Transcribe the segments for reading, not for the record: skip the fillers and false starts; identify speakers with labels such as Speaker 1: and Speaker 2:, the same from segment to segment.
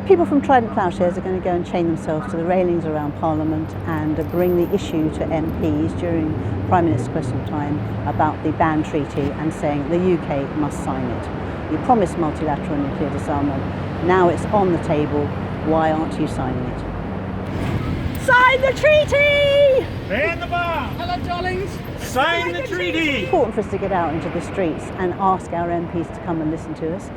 Speaker 1: People from Trident Ploughshares are going to go and chain themselves to the railings around Parliament and bring the issue to MPs during Prime Minister's question time about the ban treaty and saying the UK must sign it. You promised multilateral nuclear disarmament, now it's on the table, why aren't you signing it? Sign the treaty!
Speaker 2: Man the bar!
Speaker 3: Hello, darlings.
Speaker 2: Sign the treaty!
Speaker 1: It's important for us to get out into the streets and ask our MPs to come and listen to us.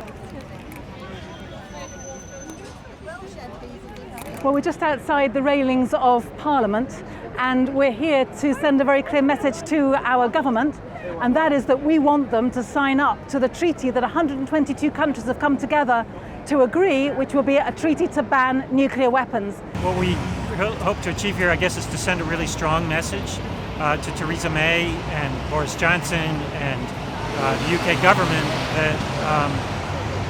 Speaker 3: Well, we're just outside the railings of Parliament and we're here to send a very clear message to our government, and that is that we want them to sign up to the treaty that 122 countries have come together to agree, which will be a treaty to ban nuclear weapons.
Speaker 2: What we hope to achieve here, I guess, is to send a really strong message to Theresa May and Boris Johnson and the UK government that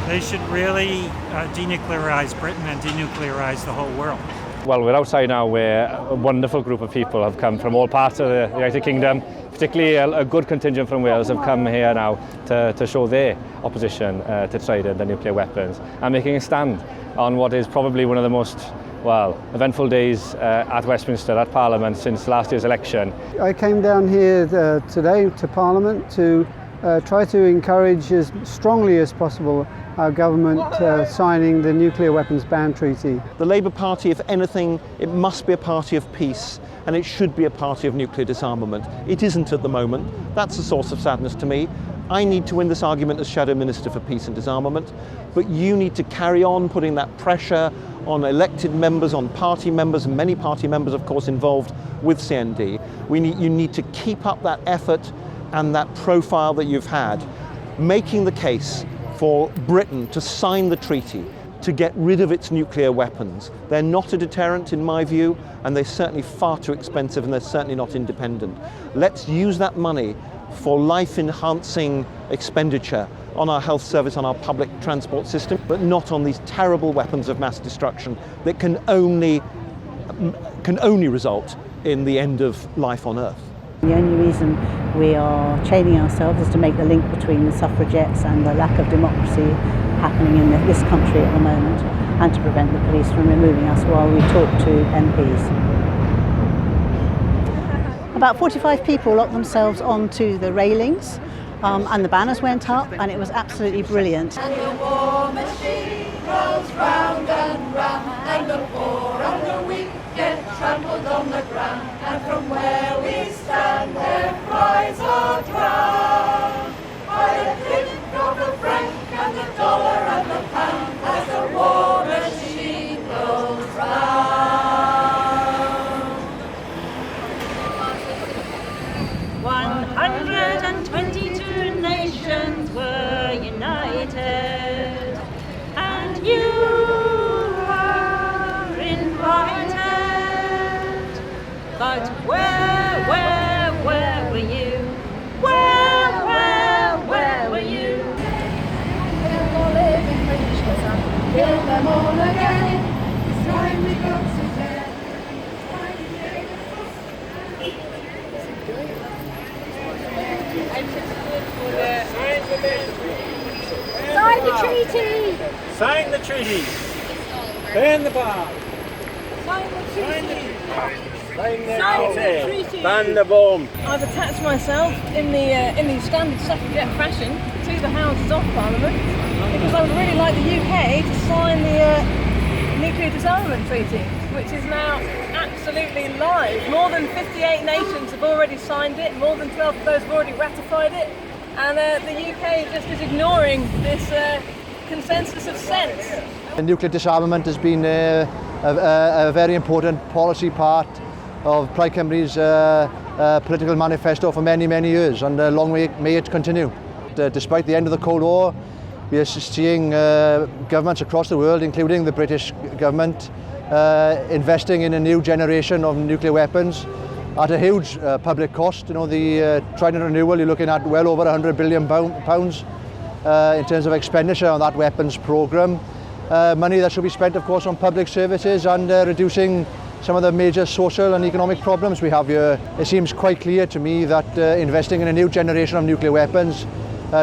Speaker 2: they should really denuclearise Britain and denuclearise the whole world.
Speaker 4: Well, we're outside now where a wonderful group of people have come from all parts of the United Kingdom, particularly a good contingent from Wales have come here now to show their opposition to Trident and nuclear weapons and making a stand on what is probably one of the most eventful days at Westminster, at Parliament, since last year's election.
Speaker 5: I came down here today to Parliament to try to encourage as strongly as possible our government signing the nuclear weapons ban treaty.
Speaker 6: The Labour Party, if anything, it must be a party of peace, and it should be a party of nuclear disarmament. It isn't at the moment. That's a source of sadness to me. I need to win this argument as Shadow Minister for Peace and Disarmament, but you need to carry on putting that pressure on elected members, on party members, and many party members, of course, involved with CND. You need to keep up that effort and that profile that you've had, making the case for Britain to sign the treaty, to get rid of its nuclear weapons. They're not a deterrent in my view, and they're certainly far too expensive, and they're certainly not independent. Let's use that money for life-enhancing expenditure on our health service, on our public transport system, but not on these terrible weapons of mass destruction that can only result in the end of life on Earth.
Speaker 1: The only reason we are chaining ourselves is to make the link between the suffragettes and the lack of democracy happening in this country at the moment, and to prevent the police from removing us while we talk to MPs. About 45 people locked themselves onto the railings and the banners went up, and it was absolutely brilliant.
Speaker 7: And the war machine rolls round and round, and the poor and the weak get trampled on the ground, and from where we stand their cries are drowned by the click of the franc and the dollar and the pound as the war machine rolls round.
Speaker 8: 122 nations were united, and you are invited. But where were you? Where were you?
Speaker 7: We'll live in Britishness and kill them all again. It's time we got to bed.
Speaker 8: Sign the treaty!
Speaker 2: Sign the treaty! Ban the bar!
Speaker 8: Sign the treaty!
Speaker 2: Sign
Speaker 8: the treaty!
Speaker 2: Ban the bomb!
Speaker 3: I've attached myself in the standard suffragette fashion to the Houses of Parliament because I would really like the UK to sign the nuclear disarmament treaty, which is now absolutely live. More than 58 nations have already signed it, more than 12 of those have already ratified it, and the UK just is ignoring this consensus of sense.
Speaker 9: Nuclear disarmament has been a very important policy part of Plaid Cymru's political manifesto for many, many years, and long may it continue. Despite the end of the Cold War, we are seeing governments across the world, including the British government, investing in a new generation of nuclear weapons at a huge public cost. You know, the Trident renewal, you're looking at well over £100 billion in terms of expenditure on that weapons programme. Money that should be spent, of course, on public services and reducing some of the major social and economic problems we have here. It seems quite clear to me that investing in a new generation of nuclear weapons,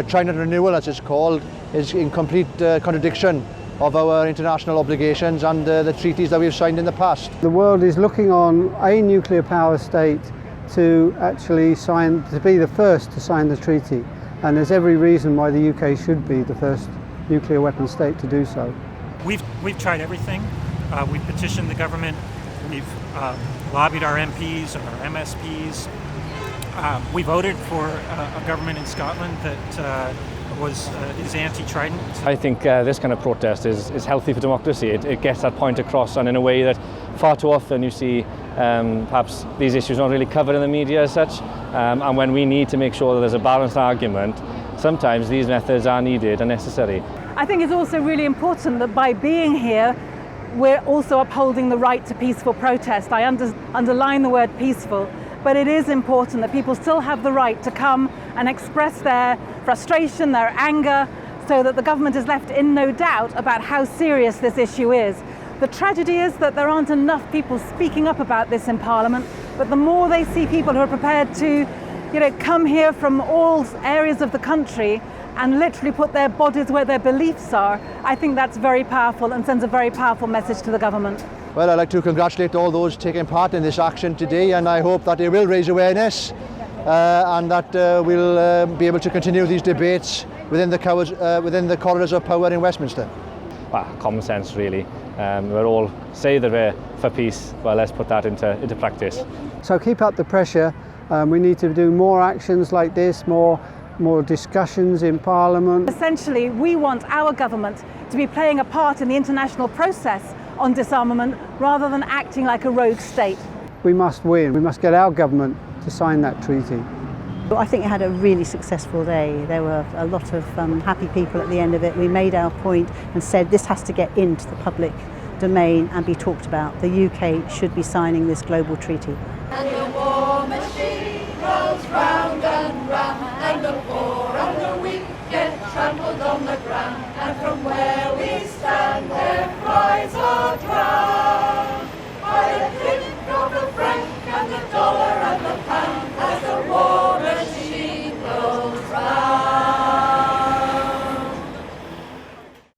Speaker 9: Trident renewal as it's called, is in complete contradiction of our international obligations and the treaties that we've signed in the past.
Speaker 5: The world is looking on a nuclear power state to actually to be the first to sign the treaty, and there's every reason why the UK should be the first nuclear weapon state to do so.
Speaker 2: We've tried everything. We've petitioned the government. We've lobbied our MPs, our MSPs. We voted for a government in Scotland that is anti-Trident.
Speaker 4: I think this kind of protest is healthy for democracy. It gets that point across, and in a way that far too often you see perhaps these issues not really covered in the media as such, and when we need to make sure that there's a balanced argument, sometimes these methods are needed and necessary.
Speaker 3: I think it's also really important that by being here, we're also upholding the right to peaceful protest. I underline the word peaceful, but it is important that people still have the right to come and express their frustration, their anger, so that the government is left in no doubt about how serious this issue is. The tragedy is that there aren't enough people speaking up about this in Parliament, but the more they see people who are prepared to, come here from all areas of the country and literally put their bodies where their beliefs are, I think that's very powerful and sends a very powerful message to the government.
Speaker 9: Well, I'd like to congratulate all those taking part in this action today, and I hope that it will raise awareness and that we'll be able to continue these debates within the corridors of power in Westminster.
Speaker 4: Well, common sense really. We're all say that we're for peace, well let's put that into practice.
Speaker 5: So keep up the pressure. We need to do more actions like this, more discussions in Parliament.
Speaker 3: Essentially, we want our government to be playing a part in the international process on disarmament rather than acting like a rogue state.
Speaker 5: We must win. We must get our government to sign that treaty.
Speaker 1: I think it had a really successful day. There were a lot of happy people at the end of it. We made our point and said this has to get into the public domain and be talked about. The UK should be signing this global treaty.
Speaker 7: And